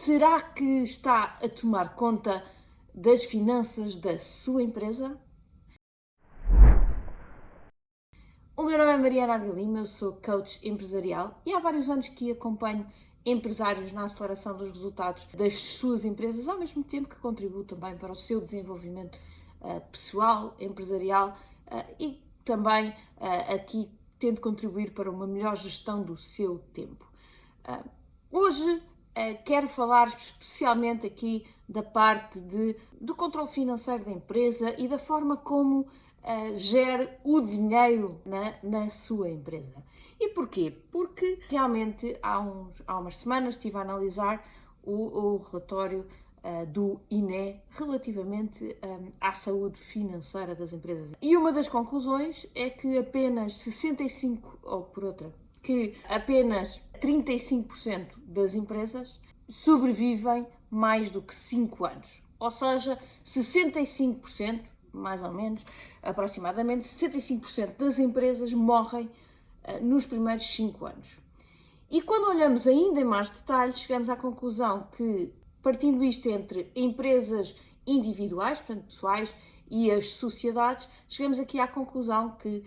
Será que está a tomar conta das finanças da sua empresa? O meu nome é Mariana Ávila Lima, eu sou coach empresarial e há vários anos que acompanho empresários na aceleração dos resultados das suas empresas, ao mesmo tempo que contribuo também para o seu desenvolvimento pessoal, empresarial e também aqui tento contribuir para uma melhor gestão do seu tempo. Hoje quero falar especialmente aqui da parte do controle financeiro da empresa e da forma como gere o dinheiro na sua empresa. E porquê? Porque realmente há umas semanas estive a analisar o relatório do INE relativamente à saúde financeira das empresas. E uma das conclusões é que apenas 35% das empresas sobrevivem mais do que 5 anos. Ou seja, 65%, mais ou menos, aproximadamente, 65% das empresas morrem nos primeiros 5 anos. E quando olhamos ainda em mais detalhes, chegamos à conclusão que, partindo isto entre empresas individuais, portanto pessoais, e as sociedades, chegamos aqui à conclusão que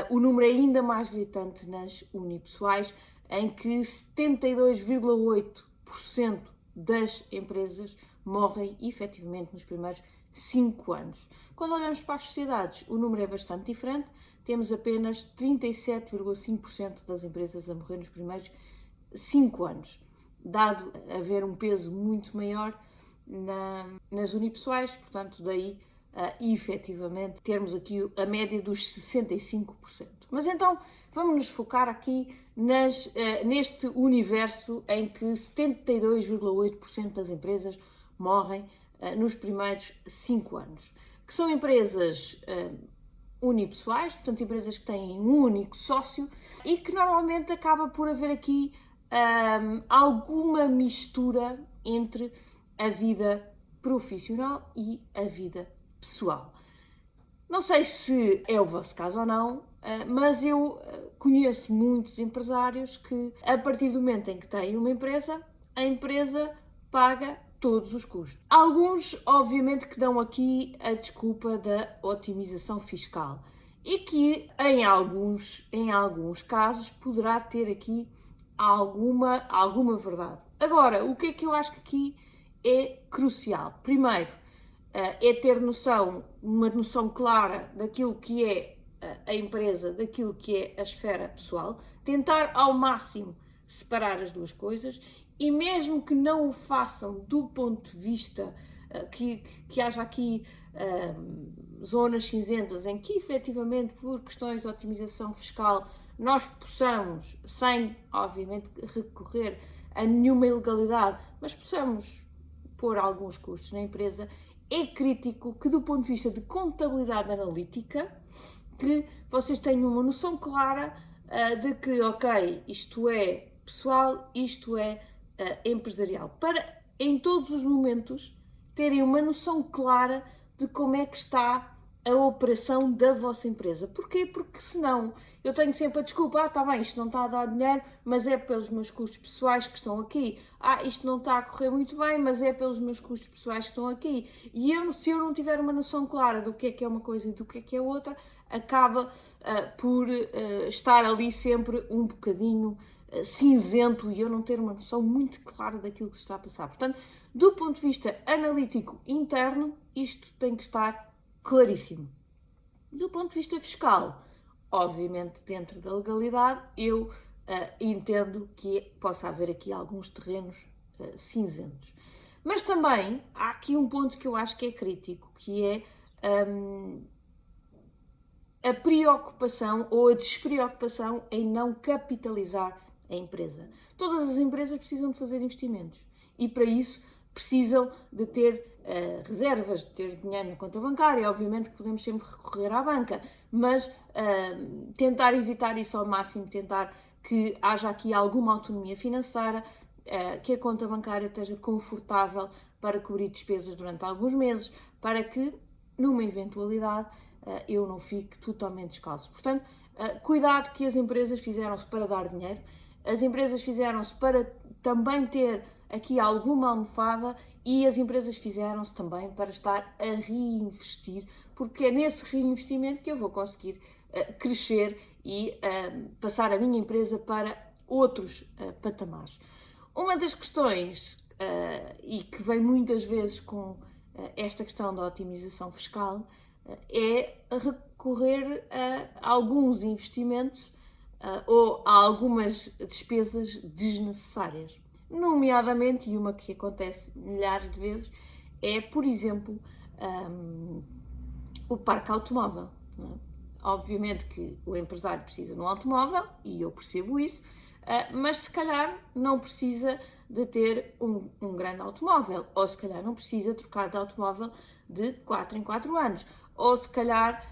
o número é ainda mais gritante nas unipessoais, em que 72,8% das empresas morrem efetivamente nos primeiros 5 anos. Quando olhamos para as sociedades, o número é bastante diferente, temos apenas 37,5% das empresas a morrer nos primeiros 5 anos, dado haver um peso muito maior nas unipessoais, portanto daí efetivamente termos aqui a média dos 65%. Mas então vamos nos focar aqui neste universo em que 72,8% das empresas morrem nos primeiros 5 anos, que são empresas unipessoais, portanto empresas que têm um único sócio e que normalmente acaba por haver aqui alguma mistura entre a vida profissional e a vida pessoal. Não sei se é o vosso caso ou não, mas eu conheço muitos empresários que, a partir do momento em que têm uma empresa, a empresa paga todos os custos. Alguns, obviamente, que dão aqui a desculpa da otimização fiscal e que, em alguns casos, poderá ter aqui alguma verdade. Agora, o que é que eu acho que aqui é crucial? Primeiro, é ter uma noção clara daquilo que é a empresa, daquilo que é a esfera pessoal, tentar ao máximo separar as duas coisas e mesmo que não o façam do ponto de vista que haja aqui zonas cinzentas em que efetivamente por questões de otimização fiscal nós possamos, sem obviamente recorrer a nenhuma ilegalidade, mas possamos pôr alguns custos na empresa, é crítico que do ponto de vista de contabilidade analítica, que vocês tenham uma noção clara de que, ok, isto é pessoal, isto é empresarial, para em todos os momentos terem uma noção clara de como é que está a operação da vossa empresa. Porquê? Porque senão eu tenho sempre a desculpa, está bem, isto não está a dar dinheiro, mas é pelos meus custos pessoais que estão aqui. Isto não está a correr muito bem, mas é pelos meus custos pessoais que estão aqui. E se eu não tiver uma noção clara do que é uma coisa e do que é outra, acaba por estar ali sempre um bocadinho cinzento e eu não ter uma noção muito clara daquilo que se está a passar. Portanto, do ponto de vista analítico interno, isto tem que estar claríssimo. Do ponto de vista fiscal, obviamente dentro da legalidade, eu entendo que possa haver aqui alguns terrenos cinzentos. Mas também há aqui um ponto que eu acho que é crítico, que é a preocupação ou a despreocupação em não capitalizar a empresa. Todas as empresas precisam de fazer investimentos e para isso precisam de ter reservas, de ter dinheiro na conta bancária. Obviamente que podemos sempre recorrer à banca, mas tentar evitar isso ao máximo, tentar que haja aqui alguma autonomia financeira, que a conta bancária esteja confortável para cobrir despesas durante alguns meses, para que, numa eventualidade, eu não fique totalmente descalço. Portanto, cuidado, que as empresas fizeram-se para dar dinheiro, as empresas fizeram-se para também ter aqui alguma almofada e as empresas fizeram-se também para estar a reinvestir, porque é nesse reinvestimento que eu vou conseguir crescer e passar a minha empresa para outros patamares. Uma das questões, e que vem muitas vezes com esta questão da otimização fiscal, é recorrer a alguns investimentos ou a algumas despesas desnecessárias. Nomeadamente, e uma que acontece milhares de vezes, é, por exemplo, o parque automóvel. Não é? Obviamente que o empresário precisa de um automóvel, e eu percebo isso, mas se calhar não precisa de ter um grande automóvel, ou se calhar não precisa trocar de automóvel de 4 em 4 anos, ou se calhar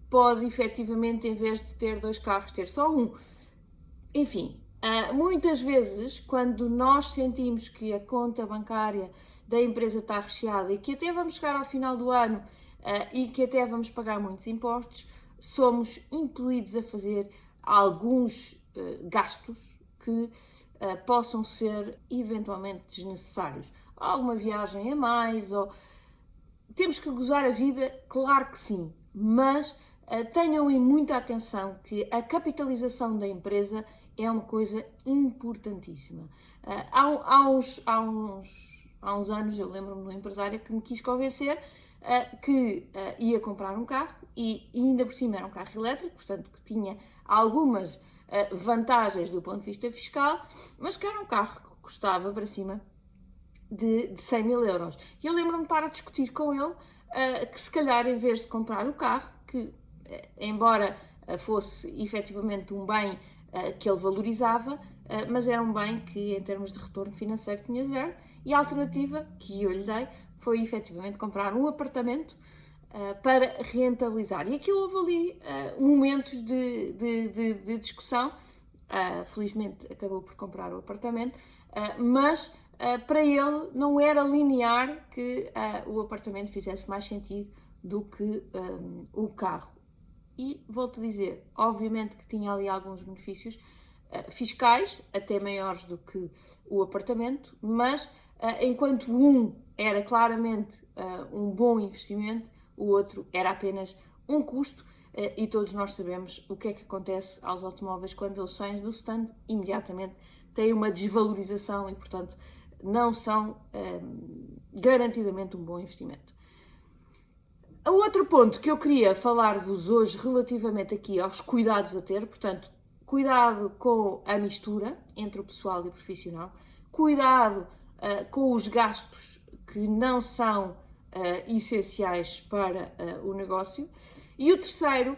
pode efetivamente, em vez de ter 2 carros, ter só um. Enfim, muitas vezes, quando nós sentimos que a conta bancária da empresa está recheada e que até vamos chegar ao final do ano e que até vamos pagar muitos impostos, somos impelidos a fazer alguns gastos que possam ser eventualmente desnecessários. Alguma viagem a mais, ou temos que gozar a vida, claro que sim, mas tenham em muita atenção que a capitalização da empresa é uma coisa importantíssima. Há uns anos eu lembro-me de um empresário que me quis convencer que ia comprar um carro e ainda por cima era um carro elétrico, portanto que tinha algumas vantagens do ponto de vista fiscal, mas que era um carro que custava para cima de 100 mil euros. E eu lembro-me de estar a discutir com ele que se calhar em vez de comprar o carro, que embora fosse efetivamente um bem que ele valorizava, mas era um bem que em termos de retorno financeiro tinha zero, e a alternativa que eu lhe dei foi efetivamente comprar um apartamento para rentabilizar. E aquilo houve ali momentos de discussão, felizmente acabou por comprar o apartamento, mas para ele não era linear que o apartamento fizesse mais sentido do que o carro. E volto a dizer, obviamente que tinha ali alguns benefícios fiscais, até maiores do que o apartamento, mas enquanto um era claramente um bom investimento, o outro era apenas um custo, e todos nós sabemos o que é que acontece aos automóveis quando eles saem do stand, imediatamente têm uma desvalorização e, portanto, não são garantidamente um bom investimento. O outro ponto que eu queria falar-vos hoje relativamente aqui aos cuidados a ter, portanto, cuidado com a mistura entre o pessoal e o profissional, cuidado com os gastos que não são essenciais para o negócio, e o terceiro,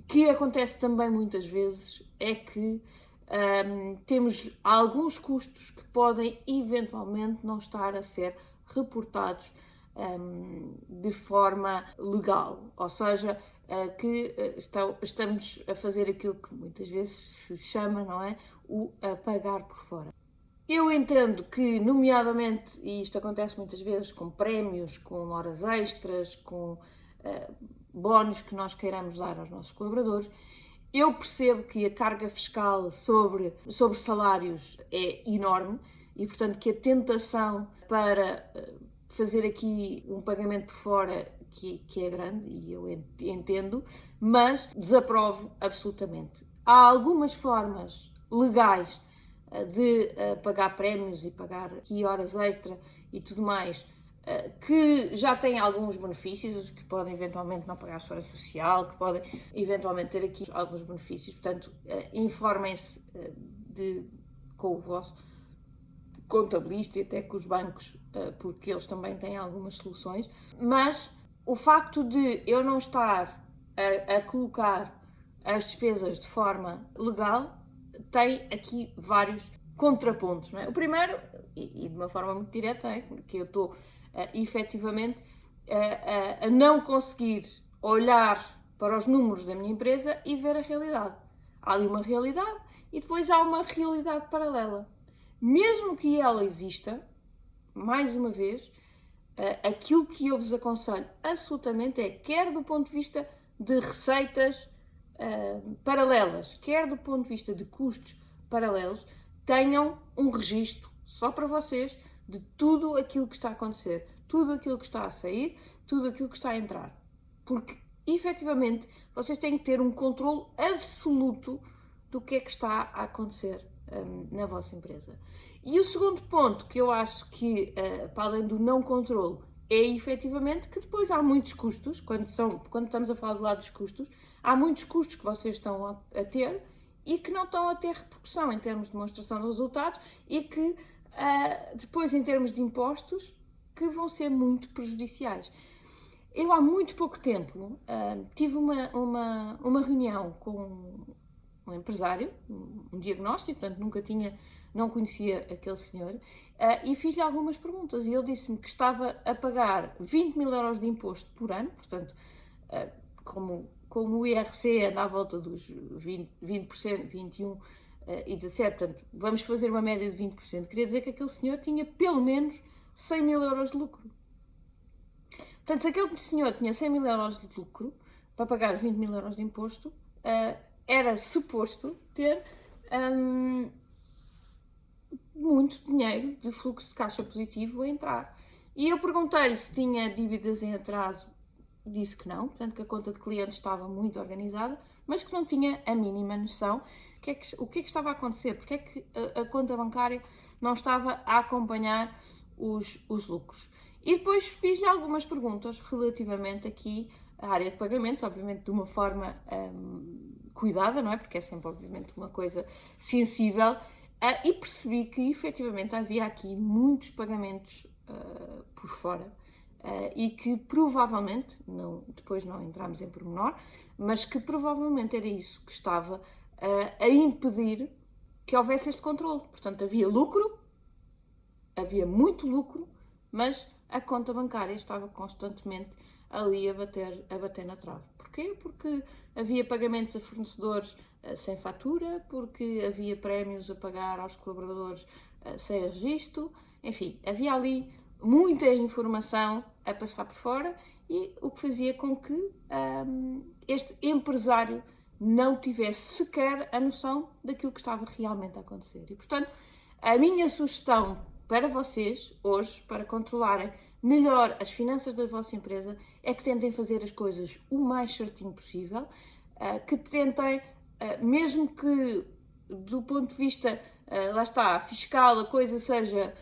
que acontece também muitas vezes, é que temos alguns custos que podem eventualmente não estar a ser reportados de forma legal, ou seja, que estamos a fazer aquilo que muitas vezes se chama, não é, o pagar por fora. Eu entendo que, nomeadamente, e isto acontece muitas vezes com prémios, com horas extras, com bónus que nós queiramos dar aos nossos colaboradores, eu percebo que a carga fiscal sobre salários é enorme e, portanto, que a tentação para fazer aqui um pagamento por fora que é grande, e eu entendo, mas desaprovo absolutamente. Há algumas formas legais de pagar prémios e pagar aqui horas extra e tudo mais, que já têm alguns benefícios, que podem eventualmente não pagar a segurança social, que podem eventualmente ter aqui alguns benefícios, portanto, informem-se com o vosso contabilista e até com os bancos, porque eles também têm algumas soluções, mas o facto de eu não estar a colocar as despesas de forma legal tem aqui vários contrapontos, não é? O primeiro, e de uma forma muito direta, é que eu estou efetivamente a não conseguir olhar para os números da minha empresa e ver a realidade. Há ali uma realidade e depois há uma realidade paralela. Mesmo que ela exista, mais uma vez, aquilo que eu vos aconselho absolutamente é, quer do ponto de vista de receitas paralelas, quer do ponto de vista de custos paralelos, tenham um registro só para vocês de tudo aquilo que está a acontecer, tudo aquilo que está a sair, tudo aquilo que está a entrar. Porque, efetivamente, vocês têm que ter um controle absoluto do que é que está a acontecer na vossa empresa. E o segundo ponto que eu acho que, para além do não controle, é efetivamente que depois há muitos custos, quando estamos a falar do lado dos custos, há muitos custos que vocês estão a ter e que não estão a ter repercussão em termos de demonstração de resultados e que depois em termos de impostos que vão ser muito prejudiciais. Eu há muito pouco tempo tive uma reunião com um empresário, um diagnóstico, portanto não conhecia aquele senhor, e fiz-lhe algumas perguntas e ele disse-me que estava a pagar 20 mil euros de imposto por ano, portanto, como o IRC anda à volta dos 20%, 21% e 17%, portanto, vamos fazer uma média de 20%, queria dizer que aquele senhor tinha pelo menos 100 mil euros de lucro. Portanto, se aquele senhor tinha 100 mil euros de lucro para pagar os 20 mil euros de imposto, era suposto ter muito dinheiro de fluxo de caixa positivo a entrar. E eu perguntei-lhe se tinha dívidas em atraso, disse que não, portanto que a conta de clientes estava muito organizada, mas que não tinha a mínima noção o que é que estava a acontecer, porque é que a conta bancária não estava a acompanhar os lucros. E depois fiz-lhe algumas perguntas relativamente aqui à área de pagamentos, obviamente de uma forma cuidada, não é? Porque é sempre, obviamente, uma coisa sensível, e percebi que, efetivamente, havia aqui muitos pagamentos por fora e que, provavelmente, depois não entramos em pormenor, mas que provavelmente era isso que estava a impedir que houvesse este controle. Portanto, havia lucro, havia muito lucro, mas a conta bancária estava constantemente ali a bater na trave. Porquê? Porque havia pagamentos a fornecedores sem fatura, porque havia prémios a pagar aos colaboradores sem registro, enfim, havia ali muita informação a passar por fora e o que fazia com que este empresário não tivesse sequer a noção daquilo que estava realmente a acontecer. E, portanto, a minha sugestão para vocês, hoje, para controlarem melhor as finanças da vossa empresa, é que tentem fazer as coisas o mais certinho possível, que tentem, mesmo que do ponto de vista, lá está, fiscal, a coisa seja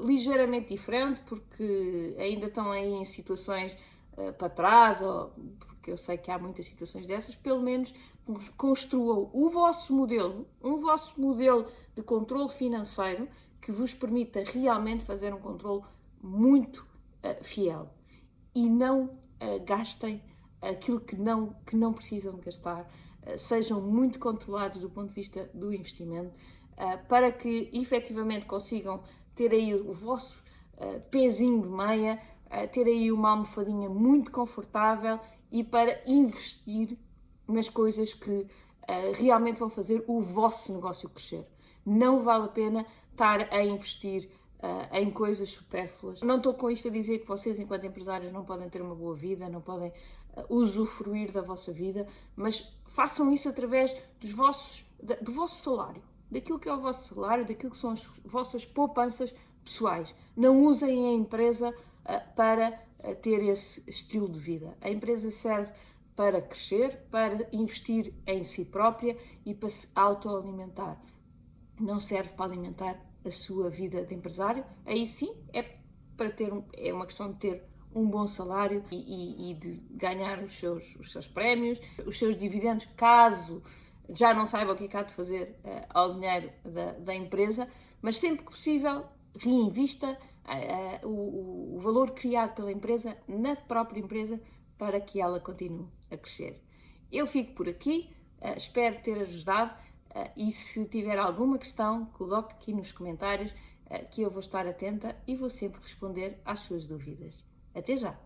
ligeiramente diferente, porque ainda estão aí em situações para trás, ou porque eu sei que há muitas situações dessas, pelo menos construam um vosso modelo de controle financeiro que vos permita realmente fazer um controle muito fiel e não gastem aquilo que não precisam de gastar, sejam muito controlados do ponto de vista do investimento, para que efetivamente consigam ter aí o vosso pezinho de meia, ter aí uma almofadinha muito confortável e para investir nas coisas que realmente vão fazer o vosso negócio crescer. Não vale a pena estar a investir em coisas supérfluas. Não estou com isto a dizer que vocês, enquanto empresários, não podem ter uma boa vida, não podem usufruir da vossa vida, mas façam isso através do vosso salário, daquilo que é o vosso salário, daquilo que são as vossas poupanças pessoais. Não usem a empresa para ter esse estilo de vida. A empresa serve para crescer, para investir em si própria e para se autoalimentar. Não serve para alimentar a sua vida de empresário. Aí sim é uma questão de ter um bom salário e de ganhar os seus prémios, os seus dividendos, caso já não saiba o que é que há de fazer ao dinheiro da empresa, mas sempre que possível reinvista o valor criado pela empresa na própria empresa para que ela continue a crescer. Eu fico por aqui, espero ter ajudado e se tiver alguma questão, coloque aqui nos comentários que eu vou estar atenta e vou sempre responder às suas dúvidas. Até já!